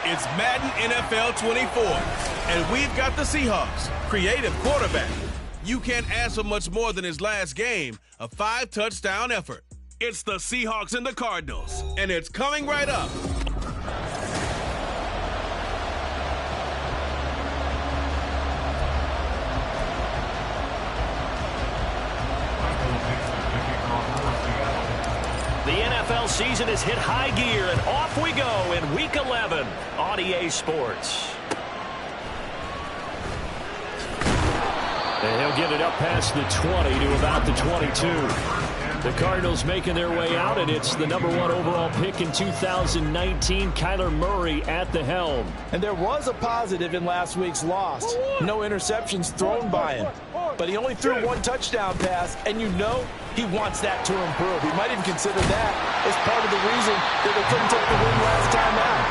It's Madden NFL 24, and we've got the Seahawks. Creative quarterback. You can't ask for much more than his last game, a 5-touchdown effort. It's the Seahawks and the Cardinals, and it's coming right up. The NFL season has hit high gear, and off we go in Week 11 on EA Sports. And he'll get it up past the 20 to about the 22. The Cardinals making their way out, and it's the #1 overall pick in 2019, Kyler Murray at the helm. And there was a positive in last week's loss. No interceptions thrown by him. But he only threw one touchdown pass, and you know he wants that to improve. He might even consider that as part of the reason that they couldn't take the win last time out.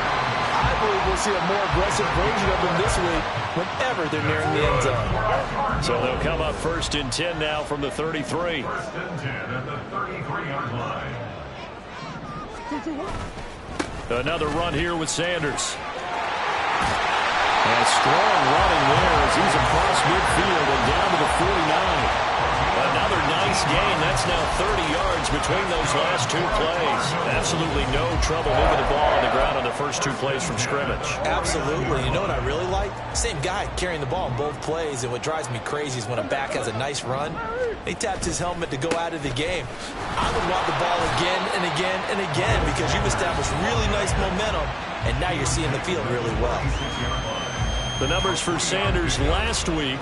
I believe we'll see a more aggressive version of him this week whenever they're nearing the end zone. So they'll come up 1st and 10 now from the 33. 1st and 10 at the 33-yard line. Another run here with Sanders. And strong running there as he's across midfield and down to the 49. Another nice gain. That's now 30 yards between those last two plays. Absolutely no trouble moving the ball on the ground on the first two plays from scrimmage. Absolutely. You know what I really like? Same guy carrying the ball in both plays, and what drives me crazy is when a back has a nice run, he tapped his helmet to go out of the game. I would want the ball again and again and again because you've established really nice momentum, and now you're seeing the field really well. The numbers for Sanders last week,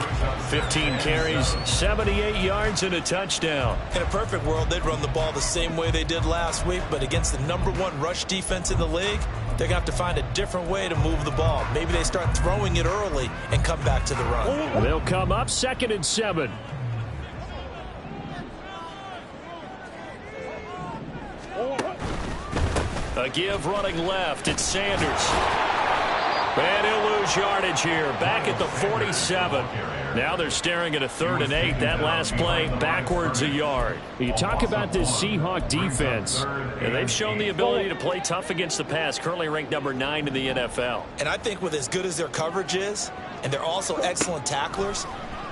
15 carries, 78 yards, and a touchdown. In a perfect world, they'd run the ball the same way they did last week, but against the #1 rush defense in the league, they're going to have to find a different way to move the ball. Maybe they start throwing it early and come back to the run. They'll come up 2nd and 7. A give running left. It's Sanders. And he'll lose yardage here. Back at the 47. Now they're staring at a 3rd and 8. That last play backwards a yard. You talk about this Seahawk defense. And they've shown the ability to play tough against the pass. Currently ranked #9 in the NFL. And I think with as good as their coverage is, and they're also excellent tacklers,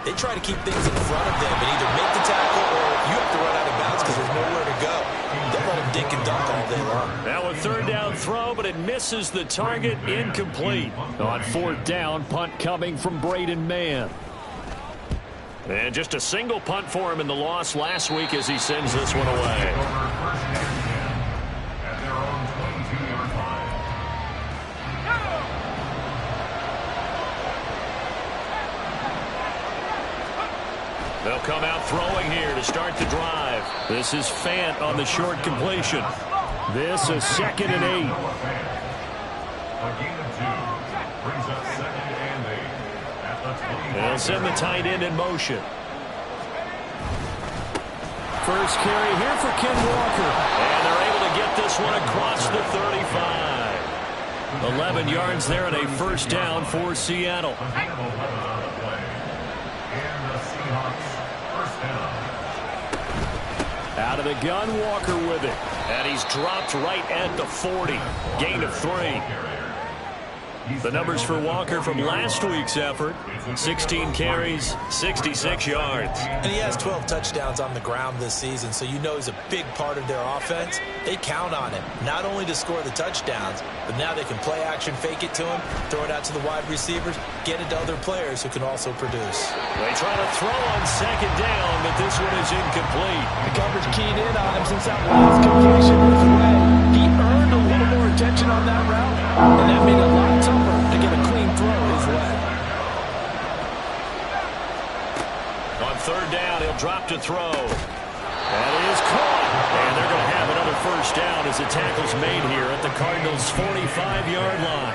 they try to keep things in front of them and either make the tackle or you have to run out of bounds because there's nowhere to go. They'll let them dink and dunk all day long. Now a 3rd down throw, but it misses the target. Incomplete. On 4th down, punt coming from Braden Mann. And just a single punt for him in the loss last week as he sends this one away. They'll come out throwing here to start the drive. This is Fant on the short completion. This is 2nd and 8. They'll send the tight end in motion. First carry here for Ken Walker. And they're able to get this one across the 35. 11 yards there and a 1st down for Seattle. Out of the gun, Walker with it. And he's dropped right at the 40. Gain of 3. The numbers for Walker from last week's effort, 16 carries, 66 yards. And he has 12 touchdowns on the ground this season, so you know he's a big part of their offense. They count on him, not only to score the touchdowns, but now they can play action, fake it to him, throw it out to the wide receivers, get it to other players who can also produce. They try to throw on 2nd down, but this one is incomplete. The coverage keyed in on him since that last completion was away. He earned a little more attention on that route, and that made it a lot tougher to get a clean throw his way. On 3rd down, he'll drop to throw. That is caught. And they're going to have another 1st down as the tackle's made here at the Cardinals' 45-yard line.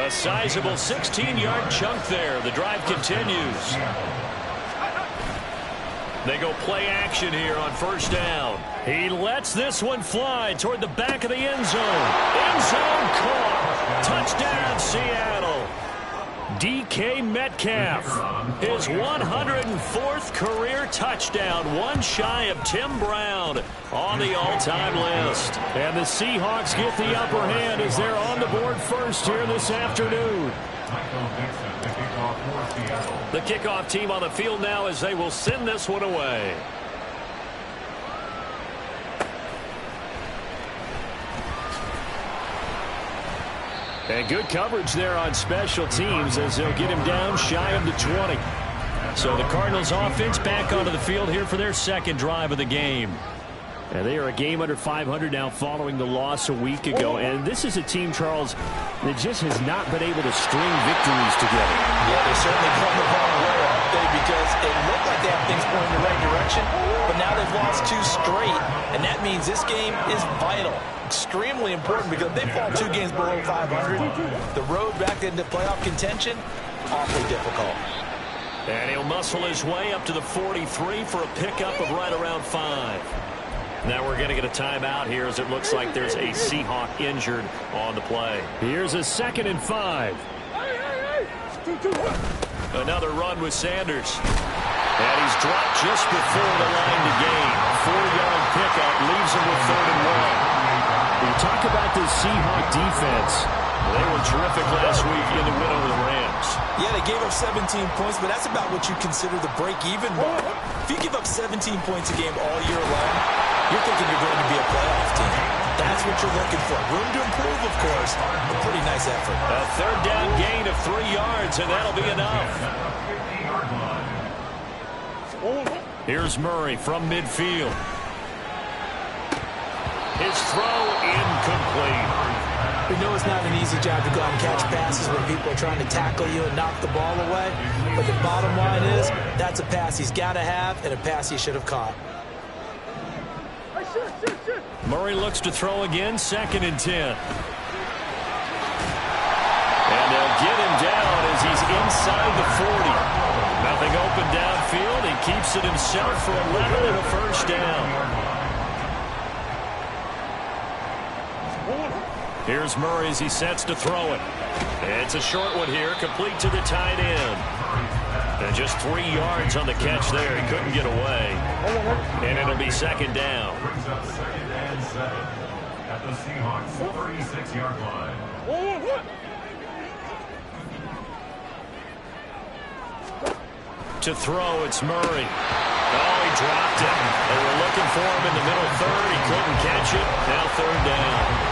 A sizable 16-yard chunk there. The drive continues. They go play action here on 1st down. He lets this one fly toward the back of the end zone. End zone caught. Touchdown, Seattle. DK Metcalf, his 104th career touchdown, one shy of Tim Brown on the all-time list. And the Seahawks get the upper hand as they're on the board first here this afternoon. The kickoff team on the field now as they will send this one away. And good coverage there on special teams as they'll get him down shy of the 20. So the Cardinals offense back onto the field here for their second drive of the game. And they are a game under 500 now following the loss a week ago. And this is a team, Charles, that just has not been able to string victories together. Yeah, they certainly come the wrong way, aren't they? Because it looked like they have things going in the right direction, but now they've lost 2 straight. And that means this game is vital. Extremely important because they fall 2 games below 500. The road back into playoff contention, awfully difficult. And he'll muscle his way up to the 43 for a pickup of right around 5. Now we're going to get a timeout here as it looks like there's a Seahawk injured on the play. Here's a 2nd and 5. Another run with Sanders. And he's dropped just before the line to gain. 4-yard pickup leaves him with 3rd and 1. We talk about this Seahawk defense. They were terrific last week in the win over the Rams. Yeah, they gave up 17 points, but that's about what you consider the break-even mark. If you give up 17 points a game all year long, you're thinking you're going to be a playoff team. That's what you're looking for. Room to improve, of course. A pretty nice effort. A 3rd down gain of 3 yards, and that'll be enough. Here's Murray from midfield. His throw incomplete. We know it's not an easy job to go out and catch passes when people are trying to tackle you and knock the ball away. But the bottom line is, that's a pass he's got to have and a pass he should have caught. Murray looks to throw again, 2nd and 10. And they'll get him down as he's inside the 40. Nothing open downfield. He keeps it himself for 11 and a 1st down. Here's Murray as he sets to throw it. It's a short one here, complete to the tight end. And just 3 yards on the catch there. He couldn't get away. And it'll be 2nd down. Brings up 2nd and 7 at the Seahawks 36-yard line. To throw, it's Murray. Oh, he dropped it. They were looking for him in the middle 3rd. He couldn't catch it. Now 3rd down.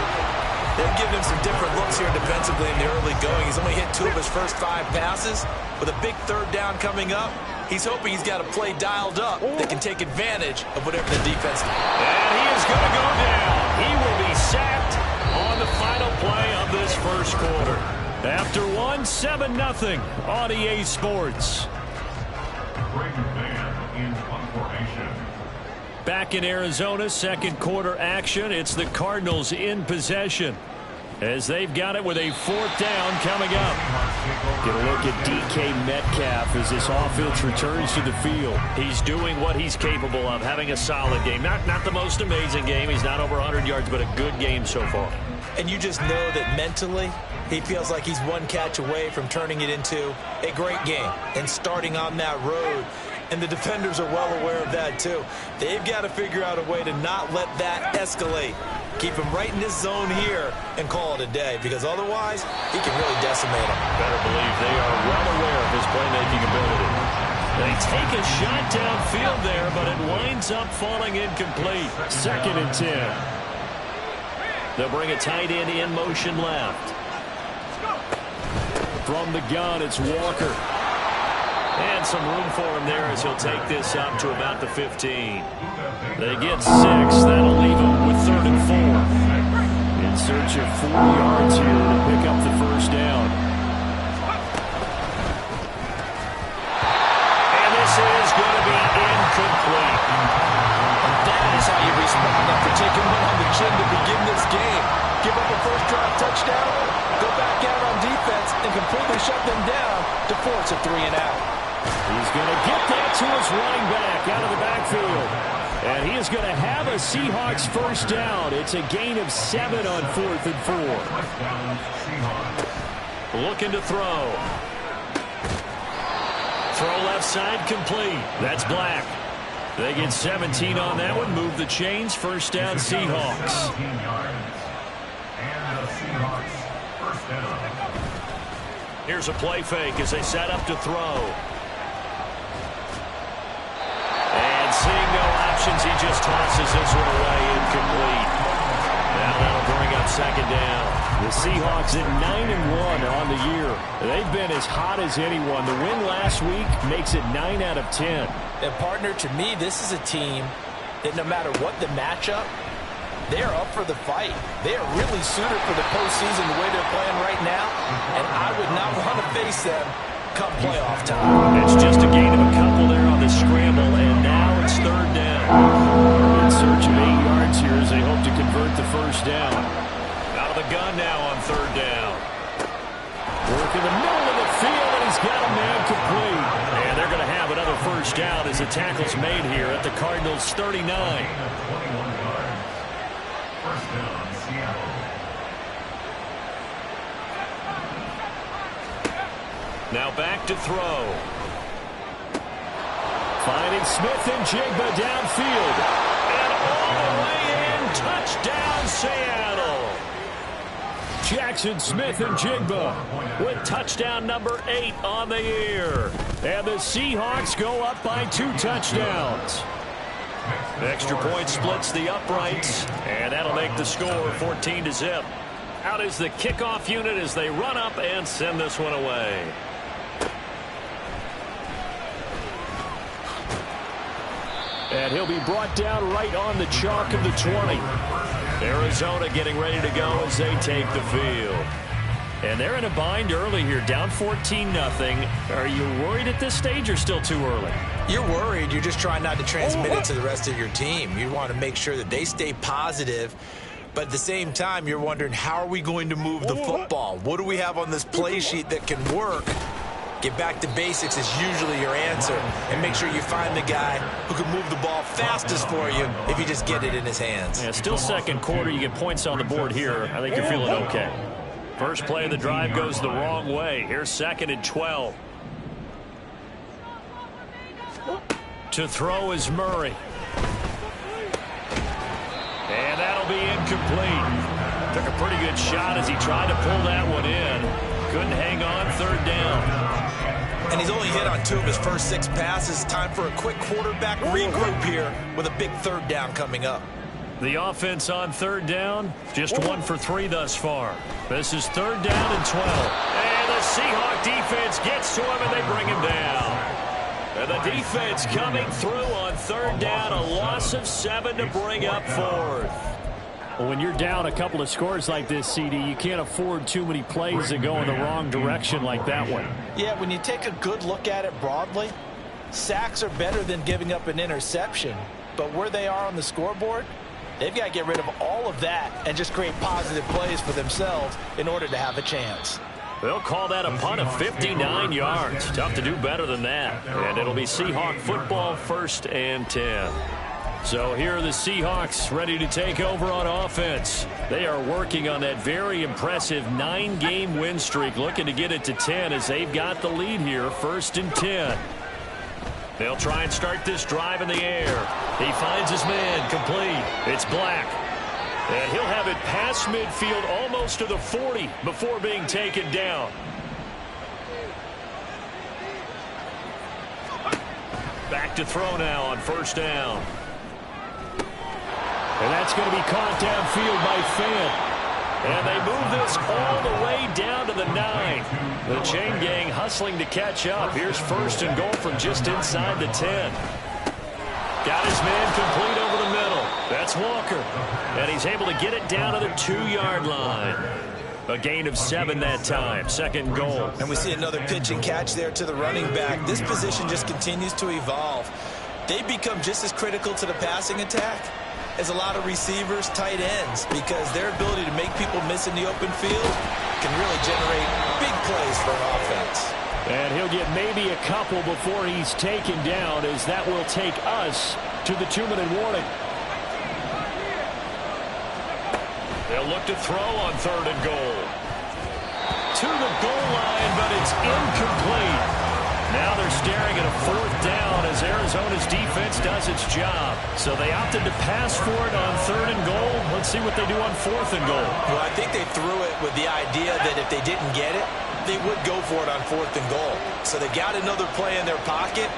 They've given him some different looks here defensively in the early going. He's only hit 2 of his first 5 passes. With a big 3rd down coming up, he's hoping he's got a play dialed up that can take advantage of whatever the defense does. And he is going to go down. He will be sacked on the final play of this first quarter. After 1, 7-0 on EA Sports. Back in Arizona, 2nd quarter action. It's the Cardinals in possession as they've got it with a 4th down coming up. Get a look at DK Metcalf as this offense returns to the field. He's doing what he's capable of, having a solid game. Not the most amazing game. He's not over 100 yards, but a good game so far. And you just know that mentally, he feels like he's 1 catch away from turning it into a great game and starting on that road. And the defenders are well aware of that, too. They've got to figure out a way to not let that escalate. Keep him right in this zone here and call it a day, because otherwise, he can really decimate him. Better believe they are well aware of his playmaking ability. They take a shot downfield there, but it winds up falling incomplete. 2nd and 10. They'll bring a tight end in motion left. From the gun, it's Walker. And some room for him there as he'll take this up to about the 15. They get 6. That'll leave him with 3rd and 4. In search of 4 yards here to pick up the 1st down. And this is going to be incomplete. And that is how you respond after taking one on the chin to begin this game. Give up a first drive touchdown, go back out on defense, and completely shut them down to force a 3 and out. He's going to get that to his running back out of the backfield. And he is going to have a Seahawks 1st down. It's a gain of 7 on 4th and 4. Looking to throw. throw left side complete. That's Black. They get 17 on that one. Move the chains. First down, Seahawks. 17 yards. And the Seahawks first down. Here's a play fake as they set up to throw. And seeing no options, he just tosses this one away, incomplete. Now that'll bring up second down. The Seahawks at 9-1 on the year. They've been as hot as anyone. The win last week makes it 9 out of 10. And partner, to me, this is a team that no matter what the matchup, they are up for the fight. They are really suited for the postseason the way they're playing right now, and I would not want to face them come playoff time. It's just a gain of a couple there on the scramble, and now it's third down. In search of 8 yards here as they hope to convert the first down. Out of the gun now on third down. Work in the middle of the field, and he's got a man complete. And they're going to have another first down as the tackle's made here at the Cardinals' 39. 21 yards. First down, Seattle. Now back to throw. Finding Smith and Jigba downfield. And all the way in, touchdown Seattle. Jackson Smith and Jigba with touchdown number 8 on the year. And the Seahawks go up by 2 touchdowns. Extra point splits the uprights, and that'll make the score 14-0. Out is the kickoff unit as they run up and send this one away. And he'll be brought down right on the chalk of the 20. Arizona getting ready to go as they take the field. And they're in a bind early here, down 14-0. Are you worried at this stage or still too early? You're worried. You're just trying not to transmit it to the rest of your team. You want to make sure that they stay positive. But at the same time, you're wondering, how are we going to move the football? What do we have on this play sheet that can work? Get back to basics is usually your answer. And make sure you find the guy who can move the ball fastest for you if you just get it in his hands. Yeah, still second quarter. You get points on the board here. I think you're feeling okay. First play of the drive goes the wrong way. Here's 2nd and 12. To throw is Murray. And that'll be incomplete. Took a pretty good shot as he tried to pull that one in. Couldn't hang on, third down. And he's only hit on 2 of his first 6 passes. Time for a quick quarterback regroup here with a big third down coming up. The offense on third down, just 1 for 3 thus far. This is third down and 12. And the Seahawk defense gets to him, and they bring him down. And the defense coming through on third down, a loss of 7 to bring up 4th. Well, when you're down a couple of scores like this, CD, you can't afford too many plays that go in the wrong direction like that one. Yeah, when you take a good look at it broadly, sacks are better than giving up an interception. But where they are on the scoreboard, they've got to get rid of all of that and just create positive plays for themselves in order to have a chance. They'll call that a punt of 59 yards. Tough to do better than that. And it'll be Seahawk football, 1st and 10. So here are the Seahawks ready to take over on offense. They are working on that very impressive 9-game win streak, looking to get it to 10 as they've got the lead here, 1st and 10. They'll try and start this drive in the air. He finds his man, complete. It's Black. And he'll have it past midfield almost to the 40 before being taken down. Back to throw now on first down. And that's going to be caught downfield by Fant. And they move this all the way down to the 9. The chain gang hustling to catch up. Here's 1st and goal from just inside the 10. Got his man complete over the middle. That's Walker. And he's able to get it down to the 2-yard line. A gain of 7 that time. 2nd goal. And we see another pitch and catch there to the running back. This position just continues to evolve. They become just as critical to the passing attack as a lot of receivers, tight ends, because their ability to make people miss in the open field can really generate big plays for an offense. And he'll get maybe a couple before he's taken down, as that will take us to the 2-minute warning. They'll look to throw on 3rd and goal. To the goal line, but it's incomplete. Now they're staring at a 4th down as Arizona's defense does its job. So they opted to pass for it on 3rd and goal. Let's see what they do on 4th and goal. Well, I think they threw it with the idea that if they didn't get it, they would go for it on 4th and goal. So they got another play in their pocket.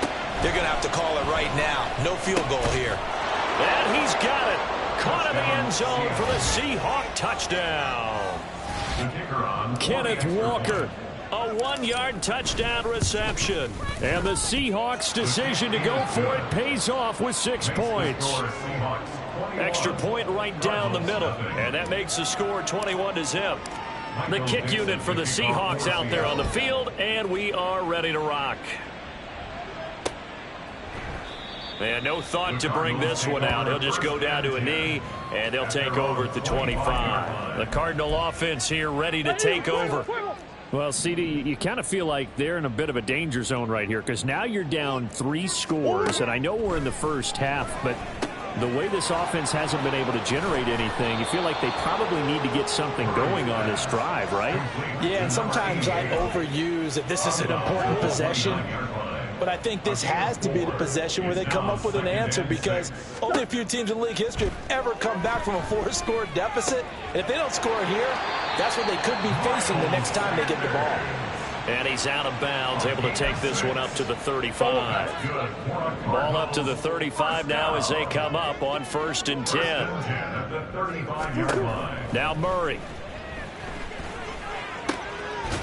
They're going to have to call it right now. No field goal here. And he's got it. Caught in the end zone for the Seahawk touchdown. Kenneth Walker. A 1-yard touchdown reception. And the Seahawks' decision to go for it pays off with 6 points. Extra point right down the middle. And that makes the score 21-0. The kick unit for the Seahawks out there on the field. And we are ready to rock. And no thought to bring this one out. He'll just go down to a knee, and they'll take over at the 25. The Cardinal offense here ready to take over. Well, CD, you kind of feel like they're in a bit of a danger zone right here because now you're down 3 scores, and I know we're in the first half, but the way this offense hasn't been able to generate anything, you feel like they probably need to get something going on this drive, right? Yeah, and sometimes I overuse that this is an important possession. But I think this has to be the possession where they come up with an answer because only a few teams in league history have ever come back from a 4-score deficit. And if they don't score here, that's what they could be facing the next time they get the ball. And he's out of bounds, able to take this one up to the 35. Ball up to the 35 now as they come up on 1st and 10. Now Murray.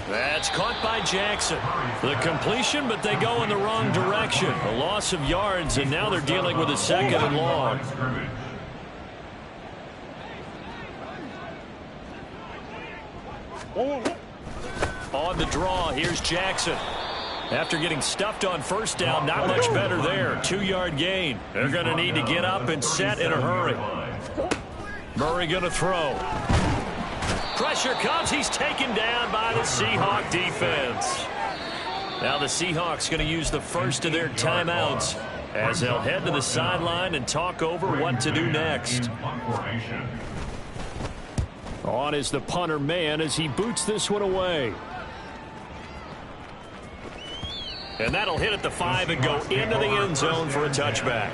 That's caught by Jackson. The completion, but they go in the wrong direction. A loss of yards, and now they're dealing with a 2nd and long. On the draw, here's Jackson. After getting stuffed on 1st down, not much better there. 2-yard gain. They're going to need to get up and set in a hurry. Murray going to throw. Pressure comes. He's taken down by the Seahawk defense. Now the Seahawks going to use the first of their timeouts as they'll head to the sideline and talk over what to do next. On is the punter man as he boots this one away. And that'll hit at the 5 and go into the end zone for a touchback.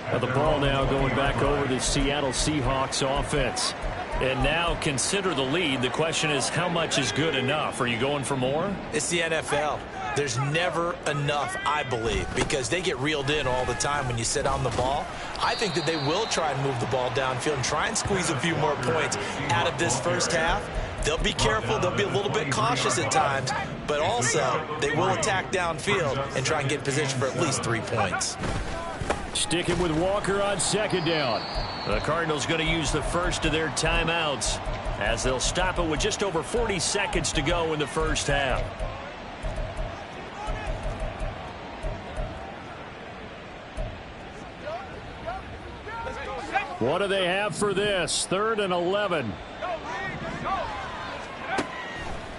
Now the ball now going back over the Seattle Seahawks offense. And now consider the lead. The question is, how much is good enough? Are you going for more? It's the NFL. There's never enough, I believe, because they get reeled in all the time when you sit on the ball. I think that they will try and move the ball downfield and try and squeeze a few more points out of this first half. They'll be careful. They'll be a little bit cautious at times, but also they will attack downfield and try and get in position for at least 3 points. Sticking with Walker on 2nd down. The Cardinals going to use the first of their timeouts as they'll stop it with just over 40 seconds to go in the first half. What do they have for this? 3rd and 11.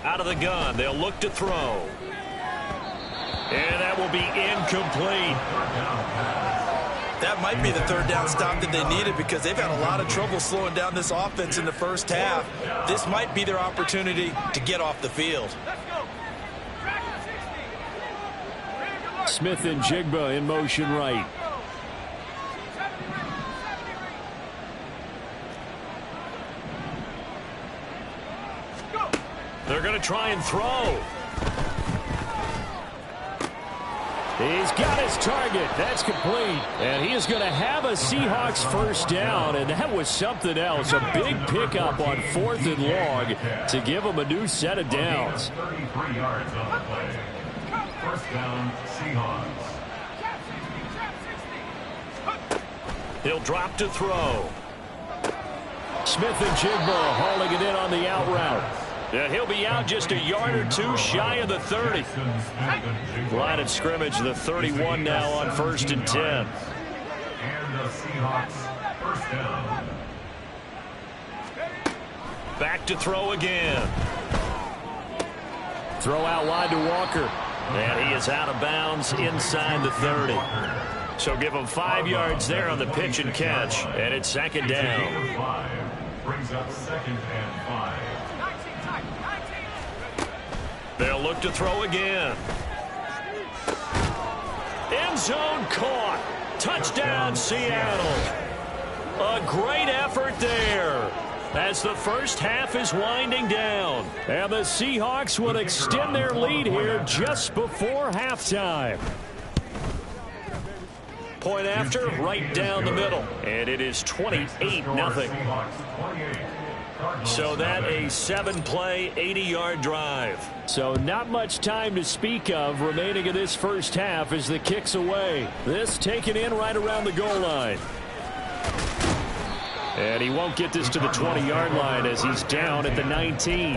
Out of the gun, they'll look to throw. And that will be incomplete. That might be the 3rd down stop that they needed because they've had a lot of trouble slowing down this offense in the first half. This might be their opportunity to get off the field. Smith and Jigba in motion right. They're going to try and throw. He's got his target. That's complete. And he is going to have a Seahawks 1st down, and that was something else. A big pickup on 4th and long to give them a new set of downs. 33 yards on the play. 1st down, Seahawks. He'll drop to throw. Smith and Jigba hauling it in on the out route. Yeah, he'll be out just a yard or two shy of the 30. Line of scrimmage, the 31 now on 1st and 10. And the Seahawks 1st down. Back to throw again. Throw out wide to Walker. And he is out of bounds inside the 30. So give him 5 yards there on the pitch and catch. And it's 2nd down. Brings up 2nd and 5. They'll look to throw again. End zone caught. Touchdown, Seattle. A great effort there as the first half is winding down. And the Seahawks will extend their lead here just before halftime. Point after, right down the middle. And it is 28-0. So that a 7-play, 80-yard drive. So not much time to speak of remaining in this first half as the kick's away. This taken in right around the goal line. And he won't get this to the 20-yard line as he's down at the 19.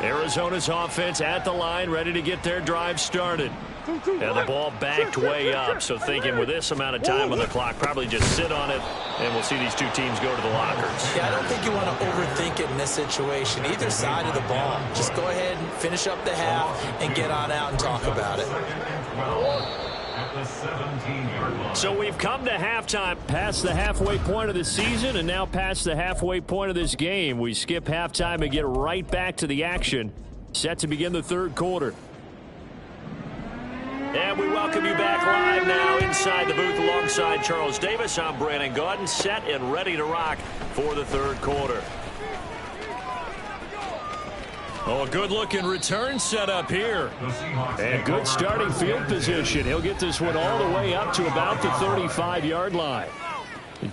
Arizona's offense at the line, ready to get their drive started. And the ball backed way up. So thinking with this amount of time on the clock, probably just sit on it, and we'll see these two teams go to the lockers. Yeah, I don't think you want to overthink it in this situation. Either side of the ball. Just go ahead and finish up the half and get on out and talk about it. So we've come to halftime, past the halfway point of the season, and now past the halfway point of this game. We skip halftime and get right back to the action. Set to begin the third quarter. And we welcome you back live now inside the booth alongside Charles Davis. I'm Brandon Gaudin, set and ready to rock for the third quarter. Oh, a good-looking return set up here. And good starting field position. He'll get this one all the way up to about the 35-yard line.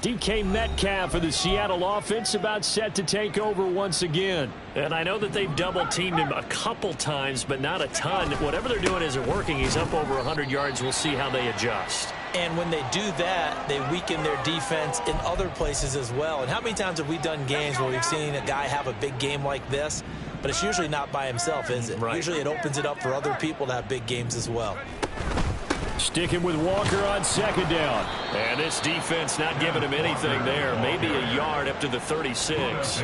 DK Metcalf for the Seattle offense about set to take over once again. And I know that they've double-teamed him a couple times, but not a ton. Whatever they're doing isn't working. He's up over 100 yards. We'll see how they adjust. And when they do that, they weaken their defense in other places as well. And how many times have we done games where we've seen a guy have a big game like this, but it's usually not by himself, is it? Right. Usually it opens it up for other people to have big games as well. Sticking with Walker on second down. And this defense not giving him anything there. Maybe a yard up to the 36.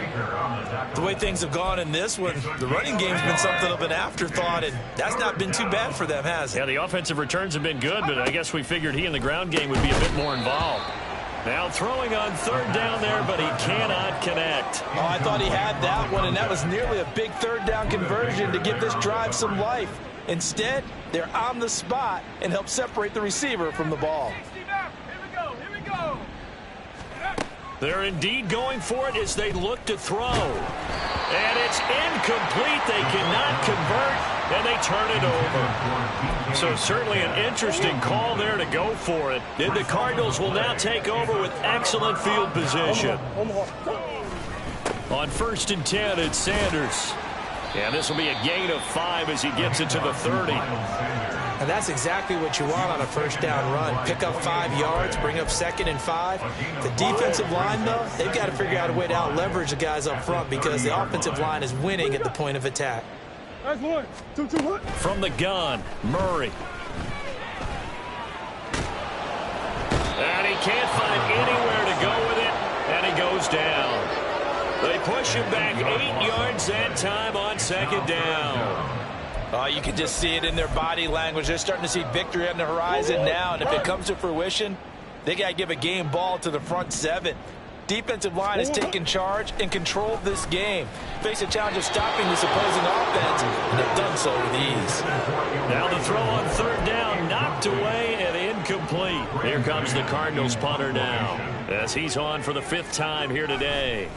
The way things have gone in this one, the running game's been something of an afterthought, and that's not been too bad for them, has it? Yeah, the offensive returns have been good, but I guess we figured he in the ground game would be a bit more involved. Now throwing on third down there, but he cannot connect. Oh, I thought he had that one, and that was nearly a big third down conversion to give this drive some life. Instead, they're on the spot and help separate the receiver from the ball. They're indeed going for it as they look to throw. And it's incomplete. They cannot convert, and they turn it over. So certainly an interesting call there to go for it. And the Cardinals will now take over with excellent field position. On 1st and 10, it's Sanders. And this will be a gain of 5 as he gets it to the 30. And that's exactly what you want on a first down run. Pick up 5 yards, bring up 2nd and 5. The defensive line, though, they've got to figure out a way to out-leverage the guys up front because the offensive line is winning at the point of attack. From the gun, Murray. And he can't find anywhere to go with it, and he goes down. They push him back 8 yards that time on second down. You can just see it in their body language. They're starting to see victory on the horizon now, and if it comes to fruition, they got to give a game ball to the front 7. Defensive line has taken charge and controlled this game. Face a challenge of stopping this opposing offense, and they've done so with ease. Now the throw on third down, knocked away and incomplete. Here comes the Cardinals punter now, as he's on for the 5th time here today.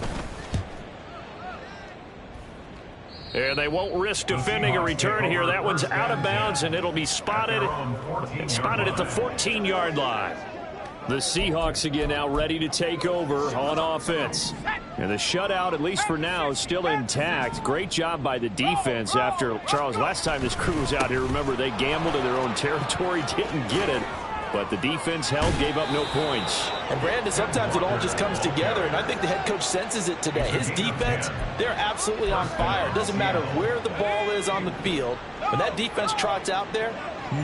And they won't risk defending a return here. That one's out of bounds, and it'll be spotted at the 14-yard line. The Seahawks again now ready to take over on offense. And the shutout, at least for now, is still intact. Great job by the defense after, Charles, last time this crew was out here, remember, they gambled in their own territory, didn't get it. But the defense held, gave up no points. And, Brandon, sometimes it all just comes together, and I think the head coach senses it today. His defense, they're absolutely on fire. It doesn't matter where the ball is on the field. When that defense trots out there,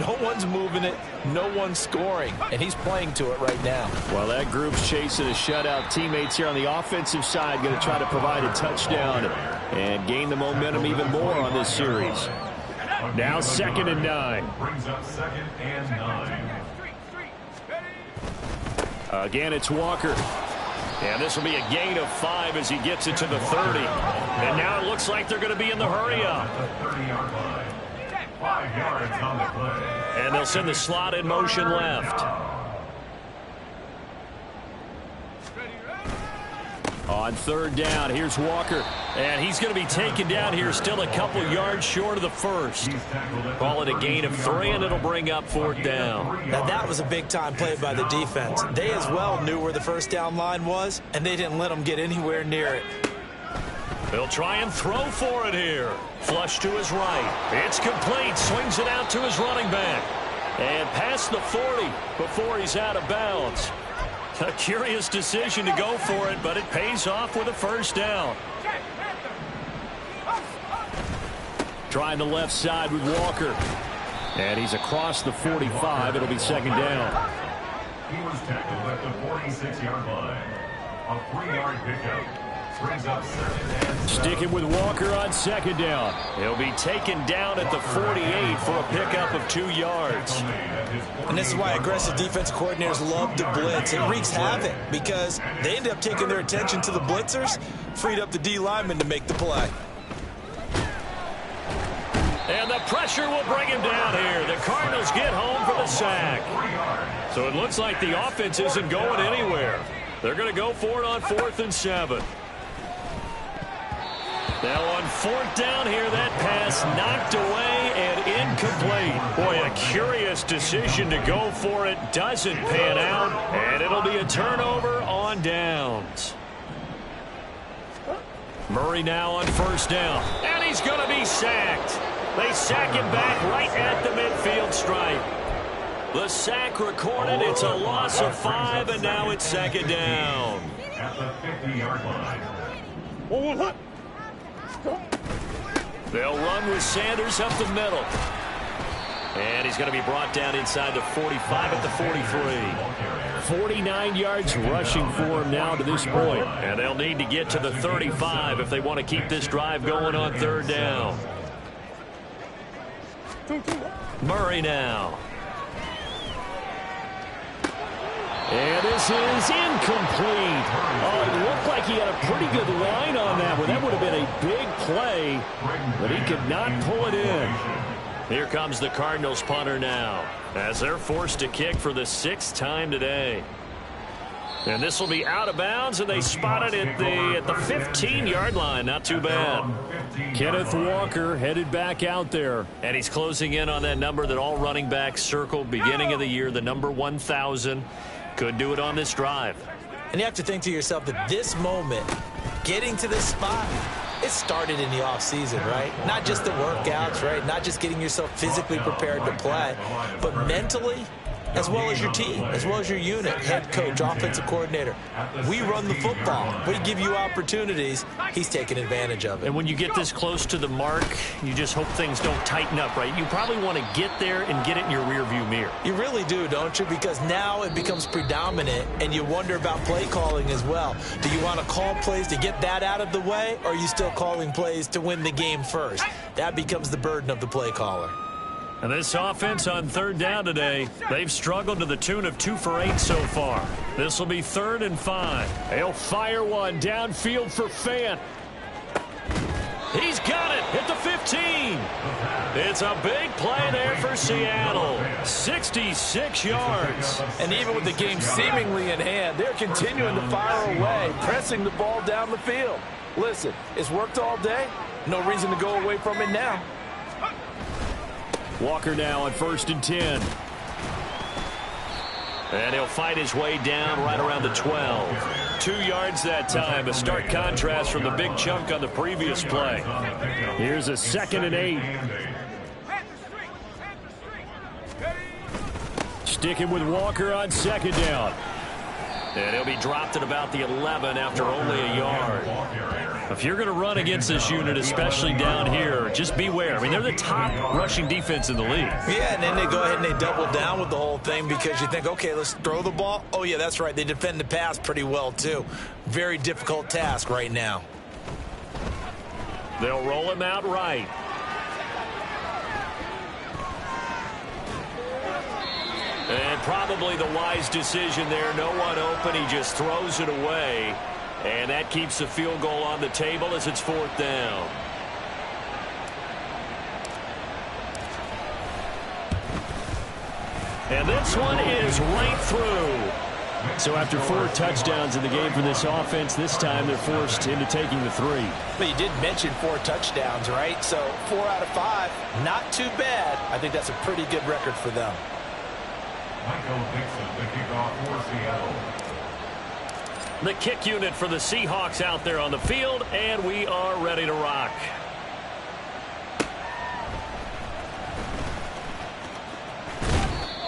no one's moving it, no one's scoring, and he's playing to it right now. Well, that group's chasing a shutout. Teammates here on the offensive side going to try to provide a touchdown and gain the momentum even more on this series. Now 2nd and 9. Brings up 2nd and 9. Again, it's Walker. And this will be a gain of 5 as he gets it to the 30. And now it looks like they're going to be in the hurry-up. 5 yards on the play. And they'll send the slot in motion left. On third down, here's Walker. And he's going to be taken down here, still a couple yards short of the first. Call it a gain of 3, and it'll bring up fourth down. Now, that was a big-time play by the defense. They as well knew where the first down line was, and they didn't let them get anywhere near it. They'll try and throw for it here. Flush to his right. It's complete. Swings it out to his running back. And past the 40 before he's out of bounds. A curious decision to go for it, but it pays off with a first down. Trying the left side with Walker. And he's across the 45. It'll be second down. He was tackled at the 46-yard line. A 3-yard pickup. Brings up second and Sticking with Walker on second down. He'll be taken down at the 48 for a pickup of 2 yards. And this is why aggressive defensive coordinators love to blitz. It wreaks havoc because they end up taking their attention to the blitzers, freed up the D lineman to make the play. And the pressure will bring him down here. The Cardinals get home for the sack. So it looks like the offense isn't going anywhere. They're going to go for it on 4th and 7. Now on 4th down here, that pass knocked away and incomplete. Boy, a curious decision to go for it. Doesn't pan out, and it'll be a turnover on downs. Murray now on 1st down, and he's going to be sacked. They sack him back right at the midfield stripe. The sack recorded. It's a loss of 5, and now it's second down. at the 50-yard line. They'll run with Sanders up the middle. And he's going to be brought down inside the 45 at the 43. 49 yards rushing for him now to this point. And they'll need to get to the 35 if they want to keep this drive going on 3rd down. Murray now. And this is incomplete. Oh, it looked like he had a pretty good line on that one. That would have been a big play, but he could not pull it in. Here comes the Cardinals punter now, as they're forced to kick for the 6th time today. And this will be out of bounds, and they spot it at the 15-yard line. Not too bad. Kenneth Walker headed back out there. And he's closing in on that number that all running backs circled beginning of the year, the number 1,000. Could do it on this drive. And you have to think to yourself that this moment, getting to this spot, it started in the offseason, right? Not just the workouts, right? Not just getting yourself physically prepared to play, but mentally, as well as your team, as well as your unit, head coach, offensive coordinator. We run the football. We give you opportunities. He's taking advantage of it. And when you get this close to the mark, you just hope things don't tighten up, right? You probably want to get there and get it in your rearview mirror. You really do, don't you? Because now it becomes predominant, and you wonder about play calling as well. Do you want to call plays to get that out of the way, or are you still calling plays to win the game first? That becomes the burden of the play caller. And this offense on 3rd down today, they've struggled to the tune of 2 for 8 so far. This will be 3rd and 5. They'll fire one downfield for Fant. He's got it at the 15. It's a big play there for Seattle. 66 yards. And even with the game seemingly in hand, they're continuing to fire away, pressing the ball down the field. Listen, it's worked all day. No reason to go away from it now. Walker now on 1st and 10. And he'll fight his way down right around the 12. 2 yards that time. A stark contrast from the big chunk on the previous play. Here's a 2nd and 8. Sticking with Walker on 2nd down. And he'll be dropped at about the 11 after only a yard. If you're going to run against this unit, especially down here, just beware. I mean, they're the top rushing defense in the league. Yeah, and then they go ahead and they double down with the whole thing because you think, okay, let's throw the ball. Oh, yeah, that's right. They defend the pass pretty well, too. Very difficult task right now. They'll roll him out right. And probably the wise decision there. No one open. He just throws it away. And that keeps the field goal on the table as it's 4th down. And this one is right through. So after 4 touchdowns in the game for this offense, this time they're forced into taking the 3. But you did mention 4 touchdowns, right? So 4 out of 5, not too bad. I think that's a pretty good record for them. Michael Dixon, the kickoff for Seattle. The kick unit for the Seahawks out there on the field, and we are ready to rock.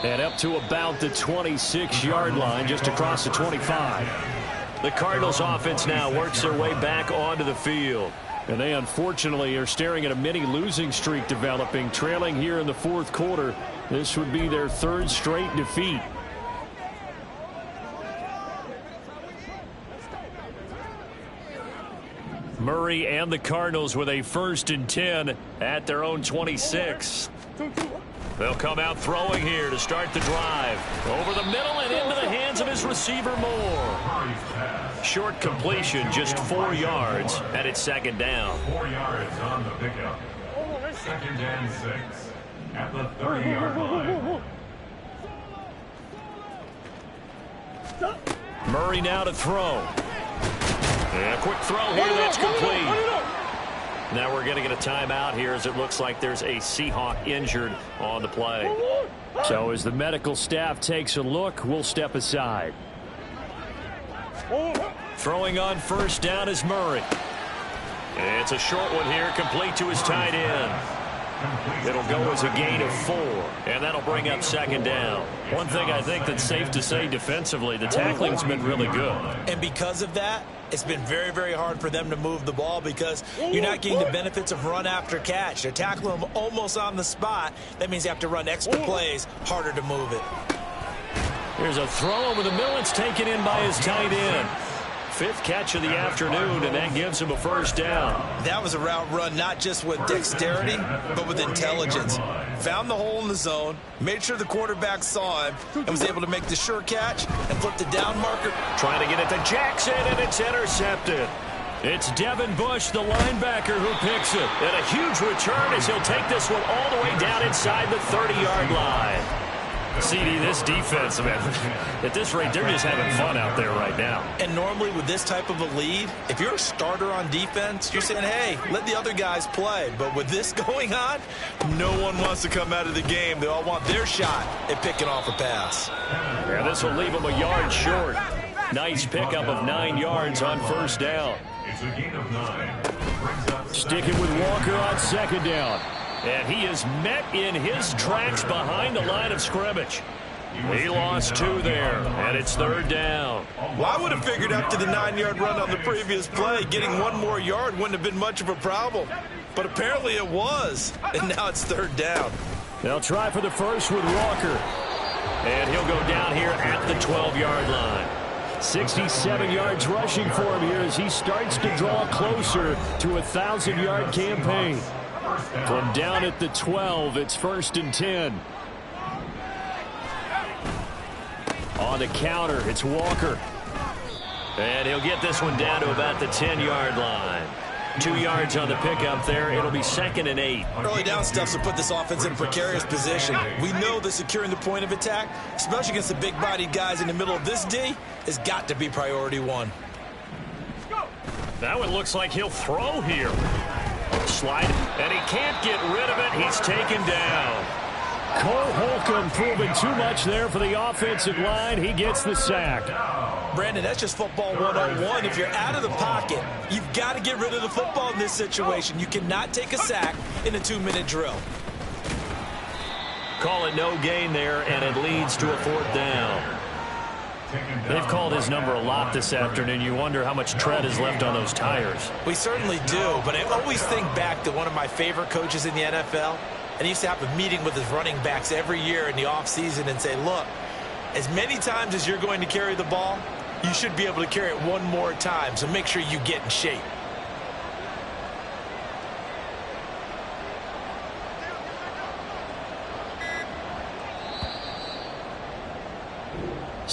And up to about the 26-yard line, just across the 25. The Cardinals offense now works their way back onto the field. And they unfortunately are staring at a mini losing streak developing, trailing here in the 4th quarter. This would be their 3rd straight defeat. Murray and the Cardinals with a 1st and 10 at their own 26. They'll come out throwing here to start the drive. Over the middle and into the hands of his receiver Moore. Short completion, just 4 yards, and it's 2nd down. 4 yards on the pickup. 2nd and 6 at the 30-yard line. Murray now to throw. And a quick throw here, that's complete. Now we're going to get a timeout here as it looks like there's a Seahawk injured on the play. So as the medical staff takes a look, we'll step aside. Throwing on 1st down is Murray. It's a short one here, complete to his tight end. It'll go as a gain of 4, and that'll bring up 2nd down. One thing I think that's safe to say defensively, the tackling's been really good. And because of that, it's been very, very hard for them to move the ball because you're not getting the benefits of run after catch. They're tackling them almost on the spot. That means you have to run extra plays, harder to move it. Here's a throw over the middle. It's taken in by his tight end. 5th catch of the afternoon, and that gives him a 1st down. That was a route run not just with dexterity, but with intelligence. Found the hole in the zone, made sure the quarterback saw him, and was able to make the sure catch and flip the down marker. Trying to get it to Jackson, and it's intercepted. It's Devin Bush, the linebacker, who picks it. And a huge return as he'll take this one all the way down inside the 30-yard line. CD, this defense, man, at this rate, they're just having fun out there right now. And normally with this type of a lead, if you're a starter on defense, you're saying, hey, let the other guys play. But with this going on, no one wants to come out of the game. They all want their shot at picking off a pass. Yeah, this will leave them a yard short. Nice pickup of 9 yards on 1st down. It's a gain of 9. Sticking with Walker on 2nd down. And he is met in his tracks behind the line of scrimmage. He lost 2 there, and it's 3rd down. Well, I would have figured after the 9-yard run on the previous play, getting 1 more yard wouldn't have been much of a problem. But apparently it was, and now it's 3rd down. They'll try for the 1st with Walker. And he'll go down here at the 12-yard line. 67 yards rushing for him here as he starts to draw closer to a 1,000-yard campaign. From down at the 12, it's 1st and 10. On the counter, it's Walker. And he'll get this one down to about the 10-yard line. 2 yards on the pickup there. It'll be 2nd and 8. Early down stuff to put this offense in a precarious position. We know that securing the point of attack, especially against the big-bodied guys in the middle of this D, has got to be priority 1. That one looks like he'll throw here. Slide, and he can't get rid of it. He's taken down. Cole Holcomb proving too much there for the offensive line. He gets the sack. Brandon, that's just football 101. If you're out of the pocket, you've got to get rid of the football in this situation. You cannot take a sack in a 2-minute drill. Call it no gain there, and it leads to a 4th down. They've called his number a lot this afternoon. You wonder how much tread is left on those tires. We certainly do, but I always think back to one of my favorite coaches in the NFL, and he used to have a meeting with his running backs every year in the offseason and say, look, as many times as you're going to carry the ball, you should be able to carry it 1 more time, so make sure you get in shape.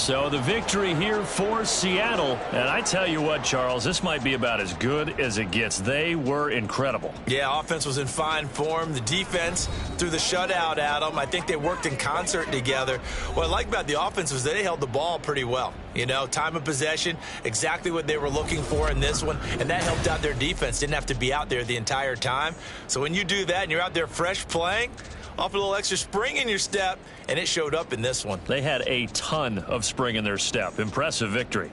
So the victory here for Seattle. And I tell you what, Charles, this might be about as good as it gets. They were incredible. Yeah, offense was in fine form. The defense threw the shutout at them. I think they worked in concert together. What I like about the offense was they held the ball pretty well. You know, time of possession, exactly what they were looking for in this one, and that helped out their defense. Didn't have to be out there the entire time. So when you do that and you're out there fresh playing, off a little extra spring in your step, and it showed up in this one. They had a ton of spring in their step. Impressive victory.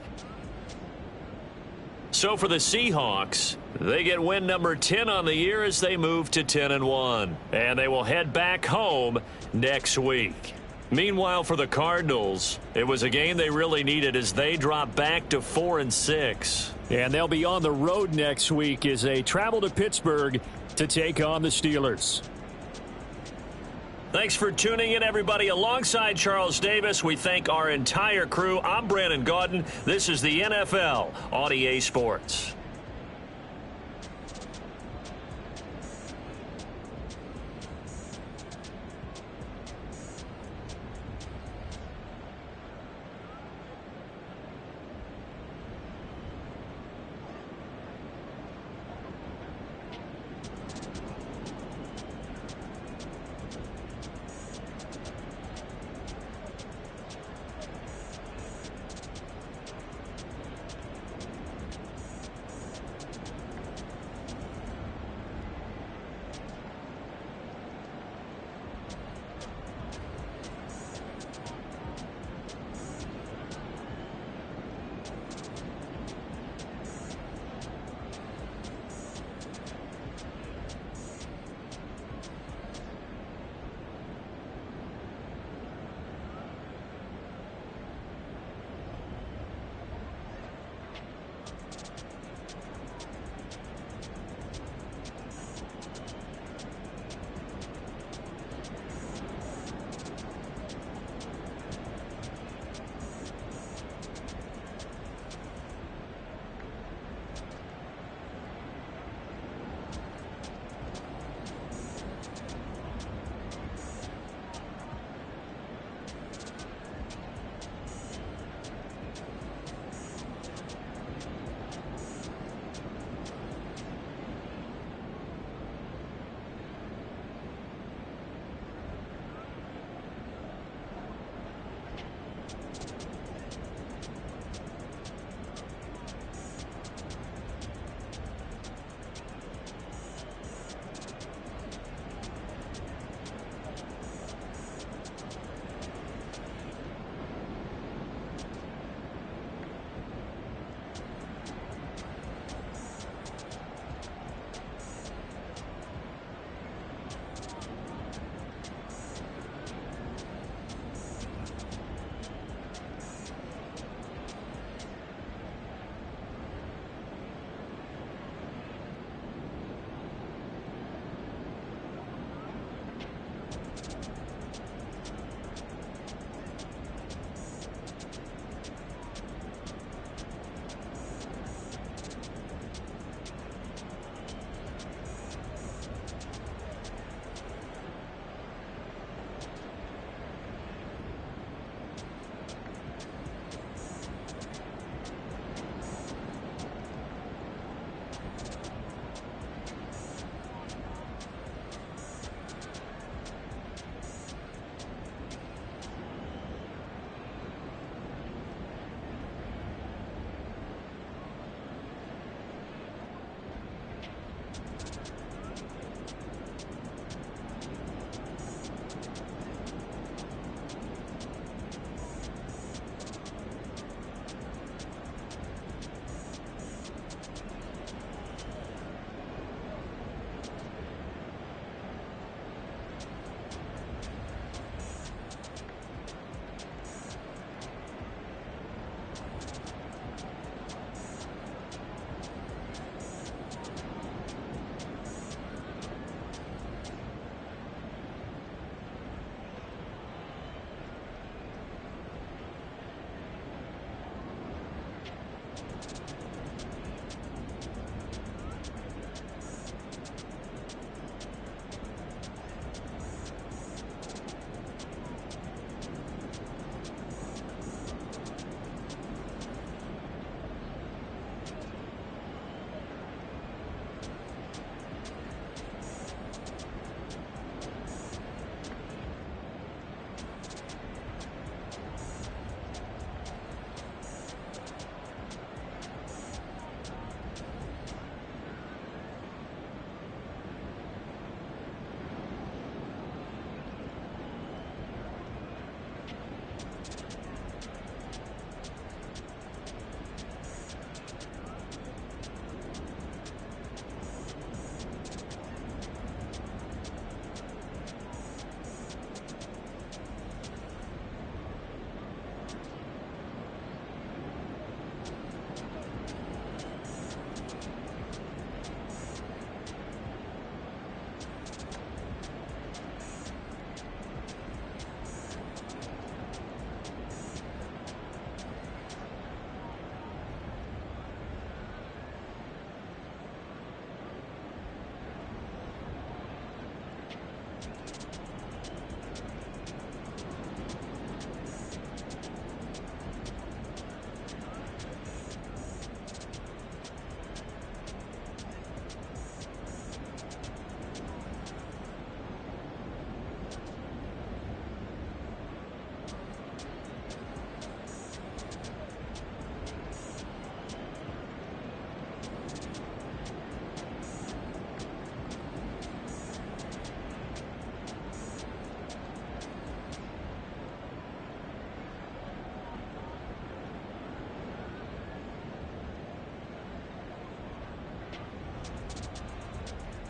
So for the Seahawks, they get win number 10 on the year as they move to 10-1. And they will head back home next week. Meanwhile, for the Cardinals, it was a game they really needed as they drop back to 4-6. And they'll be on the road next week as they travel to Pittsburgh to take on the Steelers. Thanks for tuning in, everybody. Alongside Charles Davis, we thank our entire crew. I'm Brandon Gaudin. This is the NFL on EA Sports.